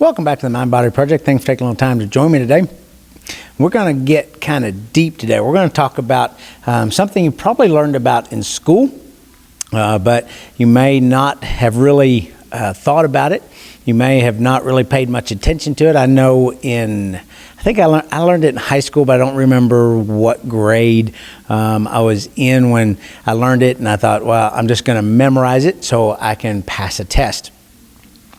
Welcome back to the Mind Body Project. Thanks for taking a little time to join me today. We're going to get kind of deep today. We're going to talk about something you probably learned about in school, but you may not have really thought about it. You may have not really paid much attention to it. I know I think I learned it in high school, but I don't remember what grade I was in when I learned it, and I thought, well, I'm just going to memorize it so I can pass a test.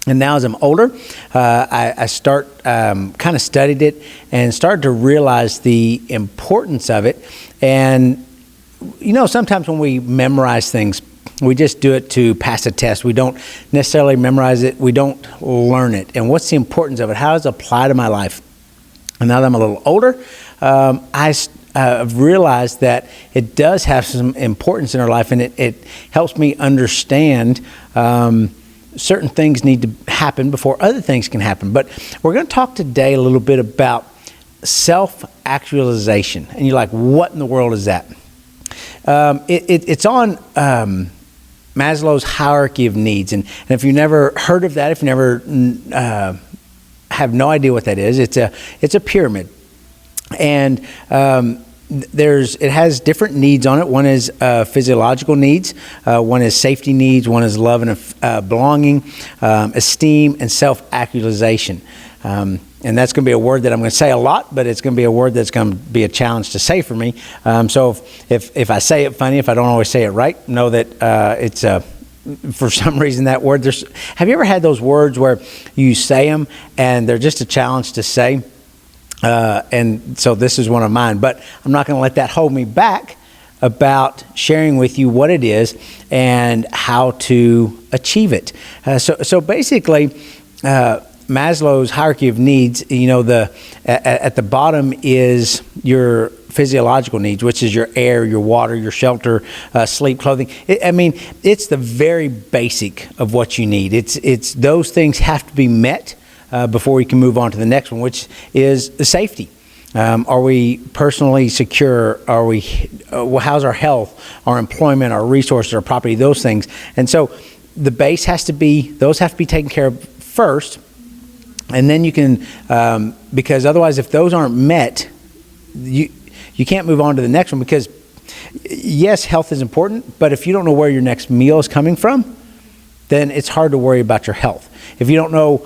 And now as I'm older, I start kind of studied it and started to realize the importance of it. And, you know, sometimes when we memorize things, we just do it to pass a test. We don't necessarily memorize it. We don't learn it. And what's the importance of it? How does it apply to my life? And now that I'm a little older, I've realized that it does have some importance in our life, and it helps me understand certain things need to happen before other things can happen. But we're going to talk today a little bit about self-actualization. And you're like, what in the world is that? It's on Maslow's hierarchy of needs. And if you've never heard of that, if you never have no idea what that is, it's a pyramid. And it has different needs on it. One is physiological needs, one is safety needs, one is love and belonging, esteem, and self-actualization. And that's going to be a word that I'm going to say a lot, but it's going to be a word that's going to be a challenge to say for me. So if I say it funny, if I don't always say it right, know that it's for some reason that word. Have you ever had those words where you say them and they're just a challenge to say? And so this is one of mine, but I'm not going to let that hold me back about sharing with you what it is and how to achieve it. So basically, Maslow's hierarchy of needs, you know, at the bottom is your physiological needs, which is your air, your water, your shelter, sleep, clothing. It's the very basic of what you need. It's those things have to be met before we can move on to the next one, which is the safety. Are we personally secure? How's our health, our employment, our resources, our property, those things? And so the base those have to be taken care of first. And then you can, because otherwise if those aren't met, you can't move on to the next one, because yes, health is important, but if you don't know where your next meal is coming from, then it's hard to worry about your health. If you don't know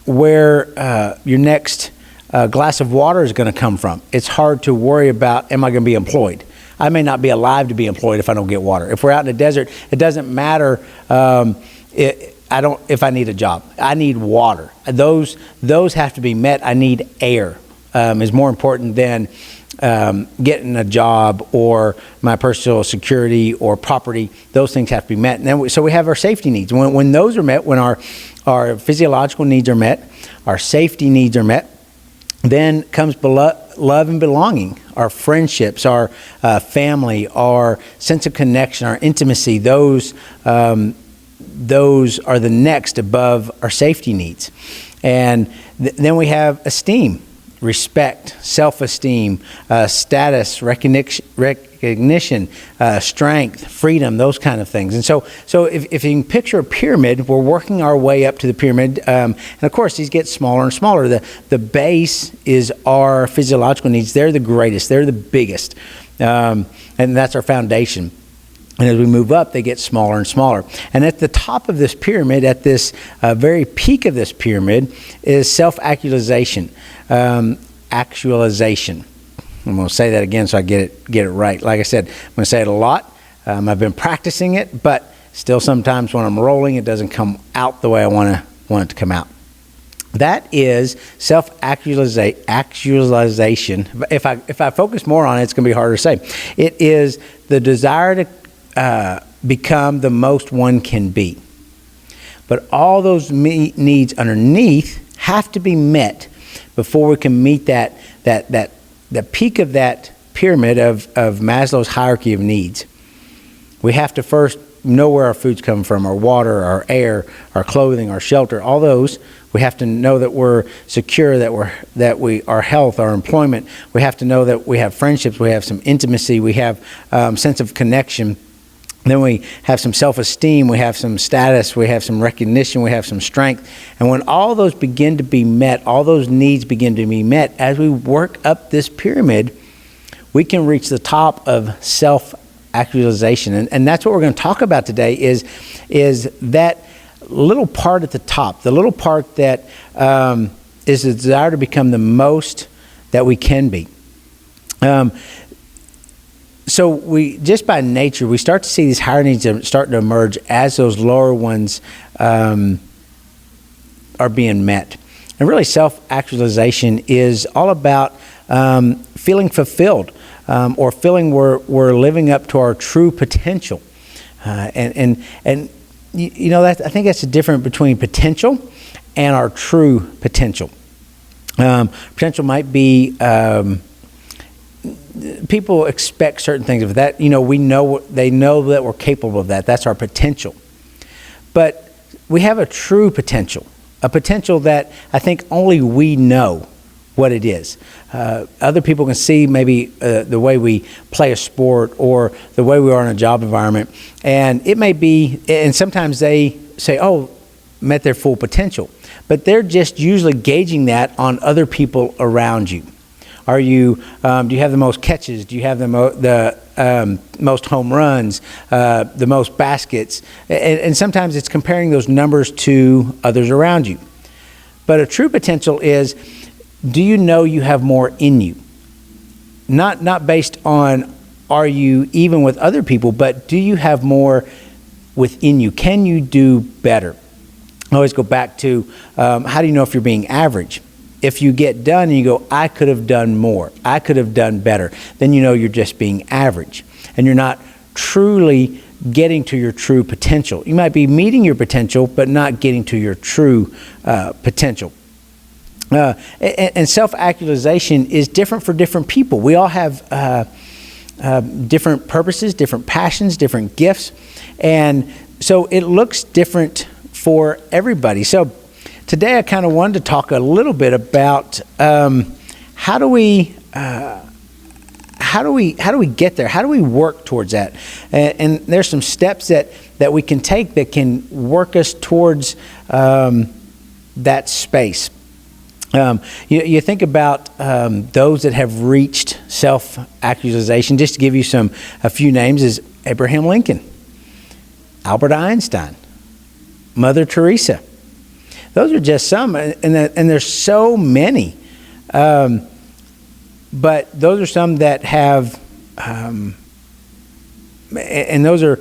where your next glass of water is going to come from, it's hard to worry about, am I going to be employed? I may not be alive to be employed if I don't get water. If we're out in the desert, it doesn't matter if I need a job. I need water. Those have to be met. I need air is more important than getting a job or my personal security or property. Those things have to be met. And then so we have our safety needs. When those are met, when our physiological needs are met, our safety needs are met, then comes love and belonging, our friendships, our family, our sense of connection, our intimacy. Those are the next above our safety needs. And then we have esteem, respect, self-esteem, status, recognition, strength, freedom, those kind of things. And so if you can picture a pyramid, we're working our way up to the pyramid. And of course, these get smaller and smaller. The base is our physiological needs. They're the greatest. They're the biggest. And that's our foundation. And as we move up, they get smaller and smaller. And at the top of this pyramid, at this very peak of this pyramid, is self-actualization. Actualization. I'm going to say that again so I get it right. Like I said, I'm going to say it a lot. I've been practicing it, but still sometimes when I'm rolling, it doesn't come out the way I want it to come out. That is self-actualization. If I focus more on it, it's going to be harder to say. It is the desire to become the most one can be. But all those needs underneath have to be met before we can meet the peak of that pyramid of Maslow's hierarchy of needs. We have to first know where our food's coming from, our water, our air, our clothing, our shelter, all those. We have to know that we're secure, our health, our employment. We have to know that we have friendships, we have some intimacy, we have sense of connection. Then we have some self-esteem, we have some status, we have some recognition, we have some strength. And when all those begin to be met, all those needs begin to be met, as we work up this pyramid, we can reach the top of self-actualization. And that's what we're going to talk about today is that little part at the top, the little part that is the desire to become the most that we can be. So we, just by nature, we start to see these higher needs start to emerge as those lower ones are being met. And really, self-actualization is all about feeling fulfilled or feeling we're living up to our true potential. And you know, I think that's the difference between potential and our true potential. Potential might be... people expect certain things of that. You know, they know that we're capable of that. That's our potential. But we have a true potential, a potential that I think only we know what it is. Other people can see maybe the way we play a sport or the way we are in a job environment. And it may be, and sometimes they say, oh, met their full potential. But they're just usually gauging that on other people around you. Are you? Do you have the most catches? Do you have the most home runs? The most baskets? And sometimes it's comparing those numbers to others around you. But a true potential is, do you know you have more in you? Not based on are you even with other people, but do you have more within you? Can you do better? I always go back to how do you know if you're being average? If you get done and you go, I could have done more, I could have done better, then you know you're just being average and you're not truly getting to your true potential. You might be meeting your potential, but not getting to your true potential. And self-actualization is different for different people. We all have different purposes, different passions, different gifts, and so it looks different for everybody. So today I kind of wanted to talk a little bit about how do we get there? How do we work towards that? And there's some steps that we can take that can work us towards that space. You think about those that have reached self-actualization. Just to give you a few names, is Abraham Lincoln, Albert Einstein, Mother Teresa. Those are just some, and there's so many. But those are some that have, and those are,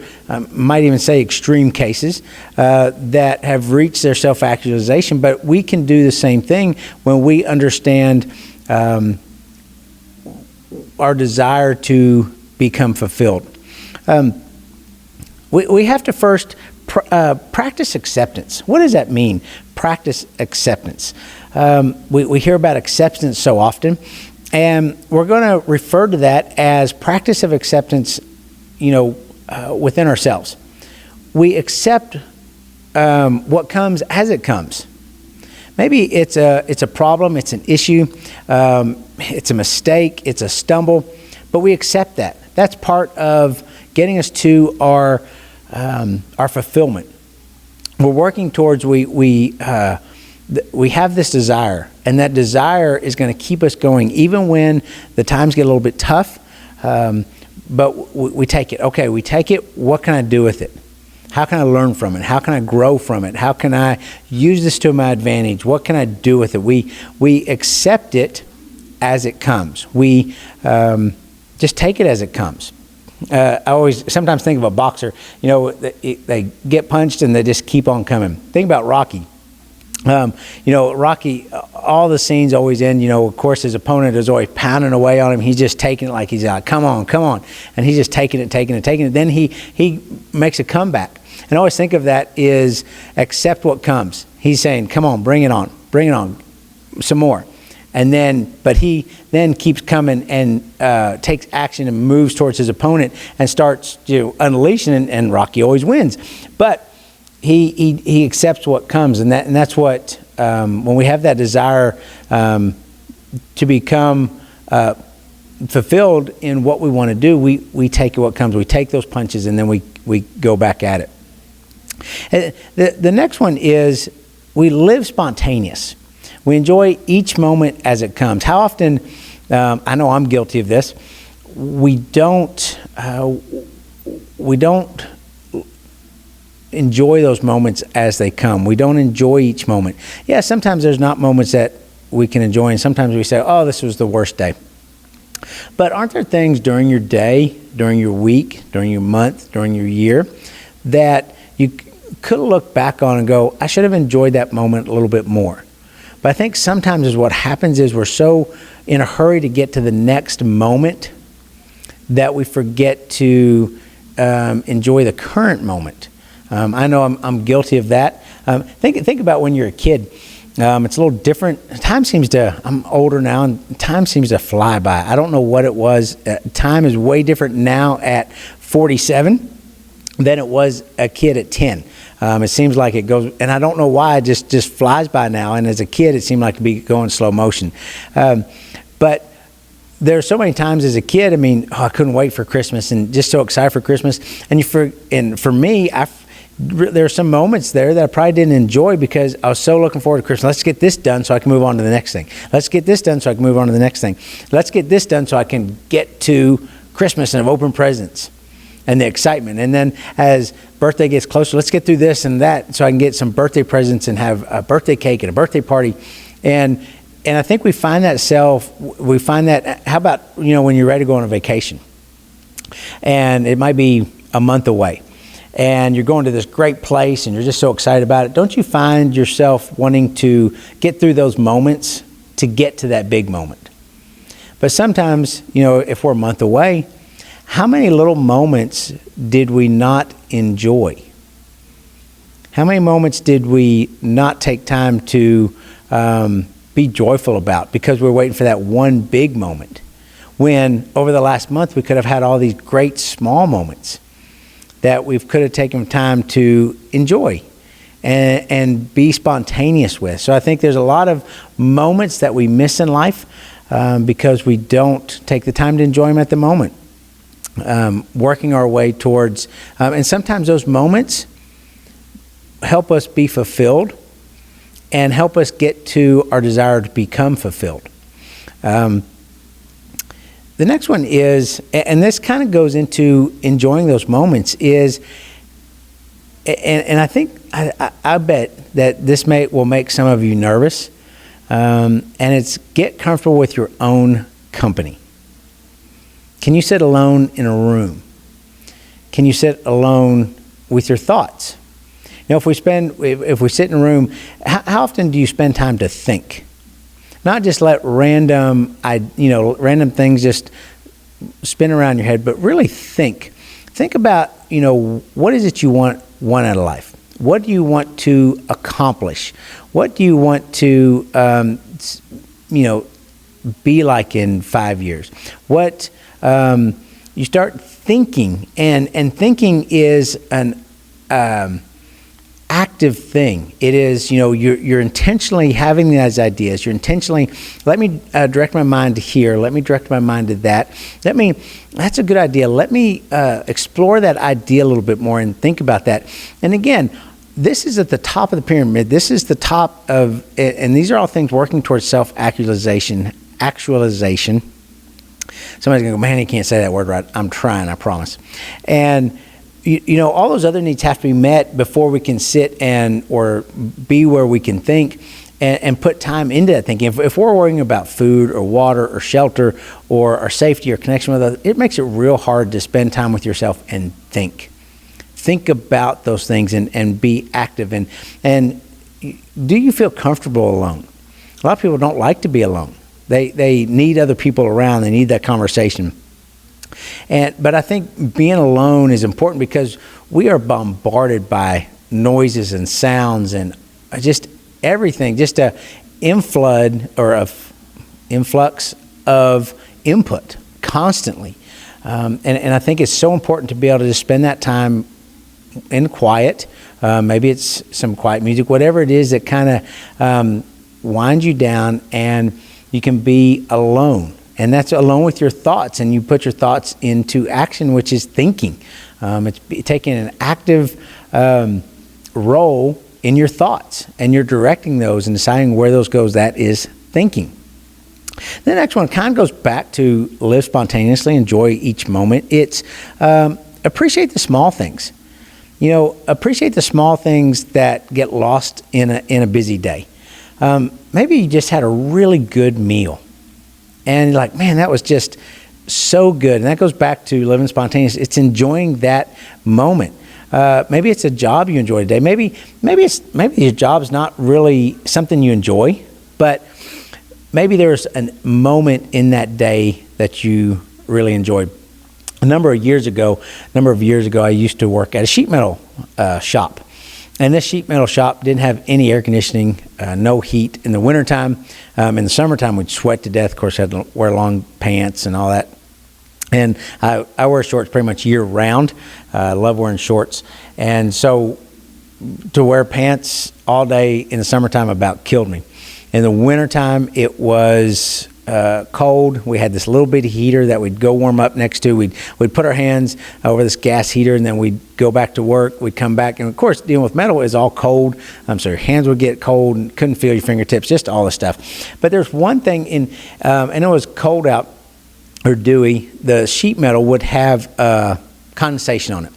might even say extreme cases, that have reached their self-actualization. But we can do the same thing when we understand our desire to become fulfilled. We have to first practice acceptance. What does that mean? Practice acceptance. We hear about acceptance so often, and we're going to refer to that as practice of acceptance, within ourselves. We accept what comes as it comes. Maybe it's a problem, it's an issue, it's a mistake, it's a stumble, but we accept that. That's part of getting us to our fulfillment. We're working towards we have this desire, and that desire is going to keep us going even when the times get a little bit tough. But we take it. Okay, we take it. What can I do with it? How can I learn from it? How can I grow from it? How can I use this to my advantage? What can I do with it? We accept it as it comes. We just take it as it comes. I always sometimes think of a boxer. They get punched and they just keep on coming. Think about Rocky. Rocky, all the scenes always end, of course his opponent is always pounding away on him. He's just taking it like he's like, come on. And he's just taking it. Then he makes a comeback. And I always think of that is accept what comes. He's saying, come on, bring it on, some more. But he then keeps coming and takes action and moves towards his opponent and starts unleashing, and Rocky always wins. But he accepts what comes, and that's what when we have that desire to become fulfilled in what we want to do, we take what comes. We take those punches, and then we we go back at it. The next one is we live spontaneous. We enjoy each moment as it comes. How often, I know I'm guilty of this, we don't enjoy those moments as they come. We don't enjoy each moment. Yeah, sometimes there's not moments that we can enjoy, and sometimes we say, oh, this was the worst day. But aren't there things during your day, during your week, during your month, during your year, that you could look back on and go, I should have enjoyed that moment a little bit more? But I think sometimes is what happens is we're so in a hurry to get to the next moment that we forget to enjoy the current moment. I know I'm guilty of that. Think about when you're a kid. It's a little different. I'm older now, and time seems to fly by. I don't know what it was. Time is way different now at 47 than it was a kid at 10. It seems like it goes, and I don't know why, it just flies by now. And as a kid, it seemed like it'd be going slow motion. But there are so many times as a kid, I couldn't wait for Christmas and just so excited for Christmas. And for me, there are some moments there that I probably didn't enjoy because I was so looking forward to Christmas. Let's get this done so I can move on to the next thing. Let's get this done so I can move on to the next thing. Let's get this done so I can get to Christmas and have open presents and the excitement. And then as birthday gets closer, let's get through this and that so I can get some birthday presents and have a birthday cake and a birthday party. And I think we find that, how about, when you're ready to go on a vacation and it might be a month away and you're going to this great place and you're just so excited about it. Don't you find yourself wanting to get through those moments to get to that big moment? But sometimes, if we're a month away, how many little moments did we not enjoy? How many moments did we not take time to be joyful about because we're waiting for that one big moment, when over the last month we could have had all these great small moments that we could have taken time to enjoy and be spontaneous with. So I think there's a lot of moments that we miss in life because we don't take the time to enjoy them at the moment. Working our way towards, and sometimes those moments help us be fulfilled and help us get to our desire to become fulfilled. The next one is, and this kind of goes into enjoying those moments, is, and I think, I bet that this will make some of you nervous, and it's get comfortable with your own company. Can you sit alone in a room? Can you sit alone with your thoughts? If we sit in a room, how often do you spend time to think? Not just let random things just spin around your head, but really think. Think about, what is it you want out of life? What do you want to accomplish? What do you want to, be like in 5 years? What you start thinking, and thinking is an active thing. It is, you're intentionally having these ideas. You're intentionally, let me direct my mind to here. Let me direct my mind to that. That's a good idea. Let me explore that idea a little bit more and think about that. And again, this is at the top of the pyramid. This is the top of, and these are all things working towards self-actualization. Actualization. Somebody's going to go, man, he can't say that word right. I'm trying, I promise. And all those other needs have to be met before we can sit or be where we can think and put time into that thinking. If we're worrying about food or water or shelter or our safety or connection with others, it makes it real hard to spend time with yourself and think. Think about those things and be active. And do you feel comfortable alone? A lot of people don't like to be alone. They need other people around. They need that conversation. But I think being alone is important because we are bombarded by noises and sounds and just everything, just a influx of input constantly. And I think it's so important to be able to just spend that time in quiet. Maybe it's some quiet music, whatever it is that kind of winds you down, and you can be alone And that's along with your thoughts, and you put your thoughts into action, which is thinking. It's taking an active role in your thoughts, and you're directing those and deciding where those goes. That is thinking. The next one kind of goes back to live spontaneously, enjoy each moment. It's appreciate the small things. Appreciate the small things that get lost in a busy day. Maybe you just had a really good meal, and you're like, man, that was just so good. And that goes back to living spontaneous. It's enjoying that moment. Maybe it's a job you enjoy today. Maybe your job's not really something you enjoy, but maybe there's a moment in that day that you really enjoyed. A number of years ago, I used to work at a sheet metal shop. And this sheet metal shop didn't have any air conditioning, no heat in the wintertime. In the summertime, we'd sweat to death. Of course, I had to wear long pants and all that. And I wear shorts pretty much year round. I love wearing shorts. And so to wear pants all day in the summertime about killed me. In the wintertime, it was cold. We had this little bitty heater that we'd go warm up next to. We'd put our hands over this gas heater, and then we'd go back to work. We'd come back, and of course, dealing with metal is all cold. So your hands would get cold and couldn't feel your fingertips, just all this stuff. But there's one thing and it was cold out or dewy. The sheet metal would have condensation on it.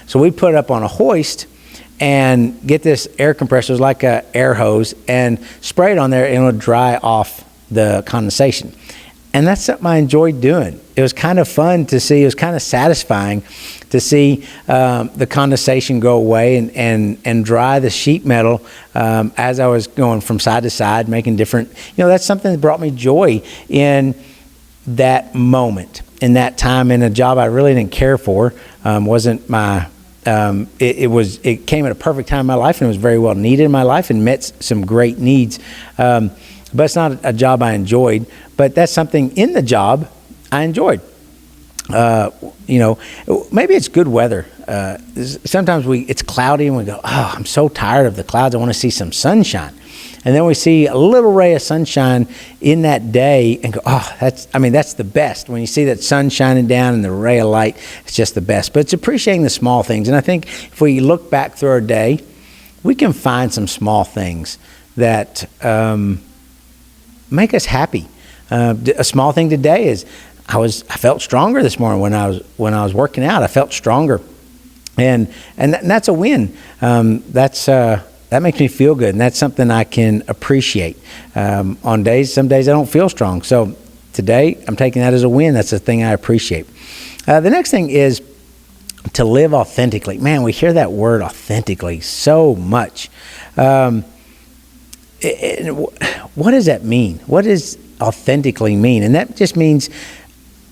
So we'd put it up on a hoist and get this air compressor, it was like an air hose, and spray it on there, and it would dry off the condensation. And that's something I enjoyed doing. It was kind of fun to see. It was kind of satisfying to see the condensation go away and dry the sheet metal as I was going from side to side, making different, that's something that brought me joy in that moment, in that time, in a job I really didn't care for. Wasn't my it came at a perfect time in my life, and it was very well needed in my life and met some great needs. But it's not a job I enjoyed, but that's something in the job I enjoyed. Maybe it's good weather. Sometimes it's cloudy and we go, oh, I'm so tired of the clouds. I want to see some sunshine. And then we see a little ray of sunshine in that day and go, oh, that's the best. When you see that sun shining down and the ray of light, it's just the best. But it's appreciating the small things. And I think if we look back through our day, we can find some small things that make us happy. A small thing today is I felt stronger this morning when I was working out. I felt stronger, and that's a win. That makes me feel good, and that's something I can appreciate. Some days I don't feel strong. So today I'm taking that as a win. That's the thing I appreciate. The next thing is to live authentically. Man, we hear that word authentically so much. What does that mean? What does authentically mean? And that just means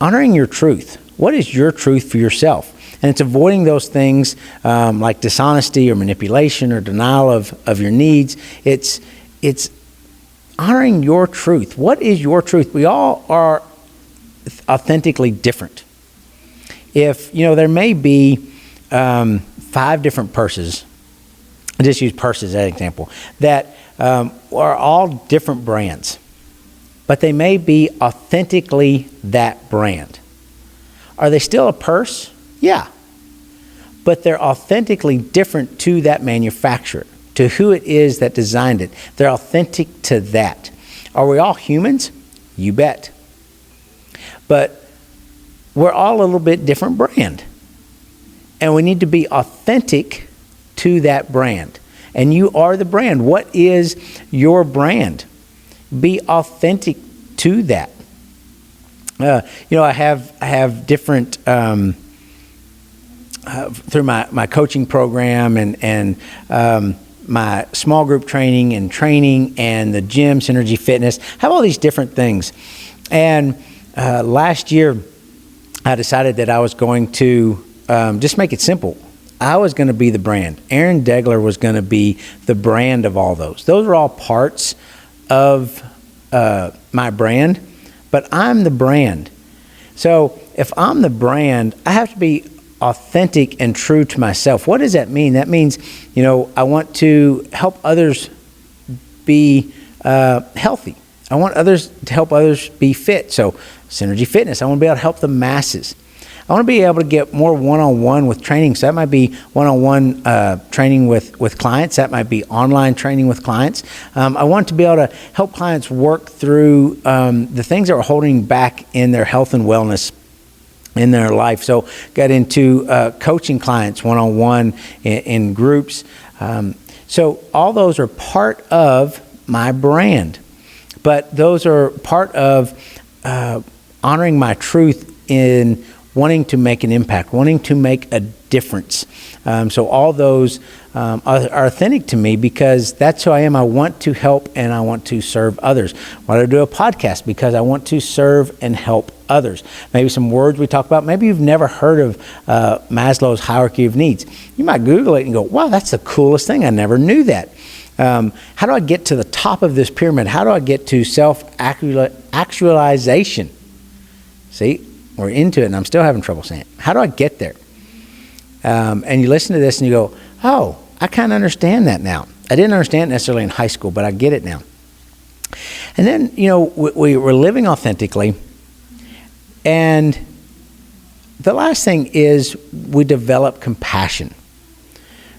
honoring your truth. What is your truth for yourself? And it's avoiding those things like dishonesty or manipulation or denial of your needs. It's honoring your truth. What is your truth? We all are authentically different. If, there may be 5 different purses, I just use purses as an example, that are all different brands, but they may be authentically that brand. Are they still a purse? Yeah. But they're authentically different to that manufacturer, to who it is that designed it. They're authentic to that. Are we all humans? You bet. But we're all a little bit different brand. And we need to be authentic to that brand. And you are the brand. What is your brand? Be authentic to that. I have different through my coaching program and my small group training and the gym, Synergy Fitness, have all these different things. And last year, I decided that I was going to just make it simple. I was going to be the brand. Aaron Degler was going to be the brand of all those. Those are all parts of my brand, but I'm the brand. So if I'm the brand, I have to be authentic and true to myself. What does that mean? That means, I want to help others be healthy. I want others to help others be fit. So Synergy Fitness, I want to be able to help the masses. I want to be able to get more one-on-one with training. So that might be one-on-one training with clients. That might be online training with clients. I want to be able to help clients work through the things that are holding back in their health and wellness in their life. So got into coaching clients one-on-one in groups. So all those are part of my brand. But those are part of honoring my truth in wanting to make an impact, wanting to make a difference. So all those are authentic to me because that's who I am. I want to help and I want to serve others. Why do I do a podcast? Because I want to serve and help others. Maybe some words we talk about. Maybe you've never heard of Maslow's hierarchy of needs. You might Google it and go, wow, that's the coolest thing. I never knew that. How do I get to the top of this pyramid? How do I get to self-actualization? See? We're into it, and I'm still having trouble saying it. How do I get there? And you listen to this, and you go, oh, I kind of understand that now. I didn't understand it necessarily in high school, but I get it now. And then, we're living authentically. And the last thing is we develop compassion.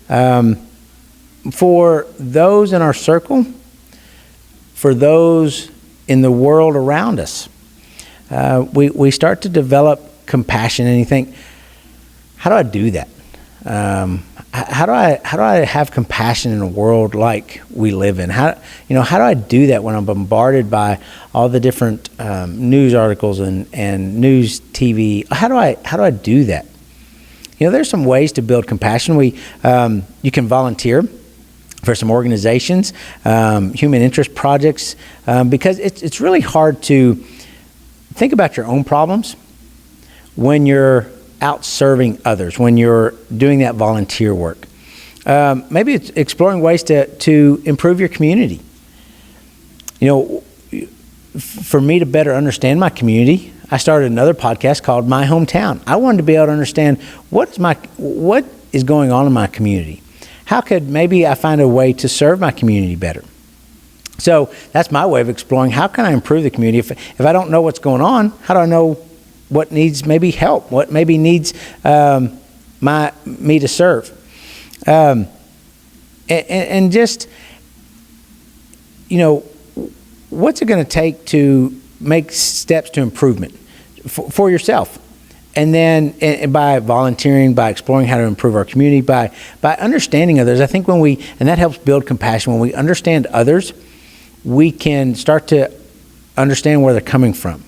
For those in our circle, for those in the world around us. We start to develop compassion, and you think, how do I do that? How do I have compassion in a world like we live in? How do I do that when I'm bombarded by all the different news articles and news TV? How do I do that? There's some ways to build compassion. You can volunteer for some organizations, human interest projects, because it's really hard to think about your own problems when you're out serving others, when you're doing that volunteer work. Maybe it's exploring ways to improve your community. For me to better understand my community, I started another podcast called My Hometown. I wanted to be able to understand what is going on in my community. How could maybe I find a way to serve my community better? So that's my way of exploring how can I improve the community. If I don't know what's going on, how do I know what needs maybe help, what maybe needs me to serve? And just, what's it going to take to make steps to improvement for yourself? And then and by volunteering, by exploring how to improve our community, by understanding others. I think and that helps build compassion. When we understand others, we can start to understand where they're coming from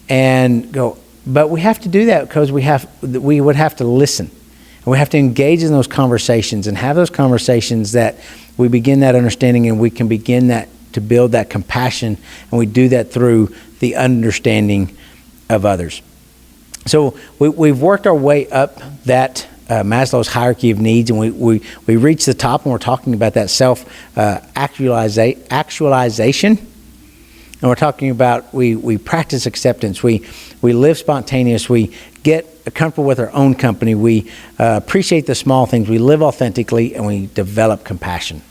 and go, but we have to do that because we would have to listen. And we have to engage in those conversations and have those conversations that we begin that understanding and we can begin that to build that compassion. And we do that through the understanding of others. So we've worked our way up that Maslow's hierarchy of needs, and we reach the top, and we're talking about that self-actualization. And we're talking about we practice acceptance, we live spontaneous, we get comfortable with our own company, we appreciate the small things, we live authentically, and we develop compassion.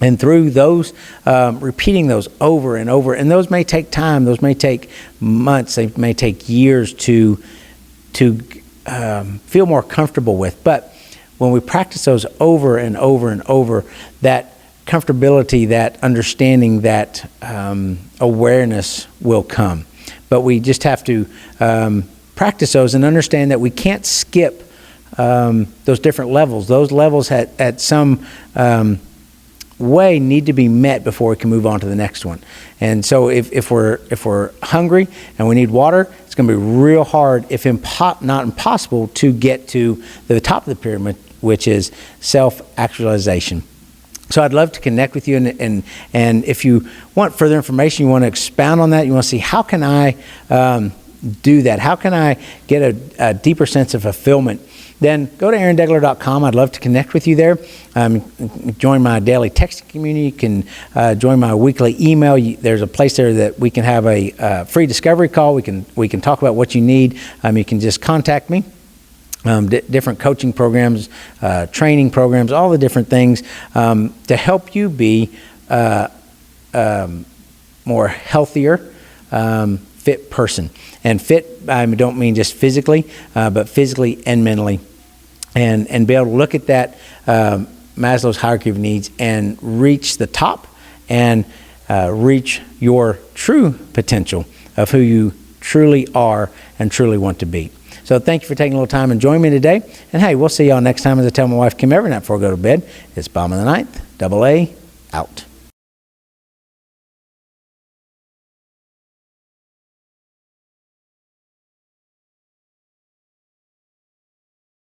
And through those, repeating those over and over, and those may take time, those may take months, they may take years to feel more comfortable with. But when we practice those over and over and over, that comfortability, that understanding, that awareness will come. But we just have to practice those and understand that we can't skip those different levels. Those levels at some way need to be met before we can move on to the next one. And so if we're hungry and we need water, it's going to be real hard, if not impossible, to get to the top of the pyramid, which is self-actualization. So I'd love to connect with you, and if you want further information, you want to expound on that, you want to see how can I do that, how can I get a deeper sense of fulfillment, then go to aarondegler.com. I'd love to connect with you there. Join my daily texting community. You can join my weekly email. There's a place there that we can have a free discovery call. We can talk about what you need. You can just contact me. Different coaching programs, training programs, all the different things to help you be more healthier, fit person. And fit, I don't mean just physically, but physically and mentally. And be able to look at that Maslow's hierarchy of needs and reach the top and reach your true potential of who you truly are and truly want to be. So thank you for taking a little time and joining me today. And hey, we'll see y'all next time. As I tell my wife Kim every night before I go to bed, it's Bomb in the Ninth, AA, out.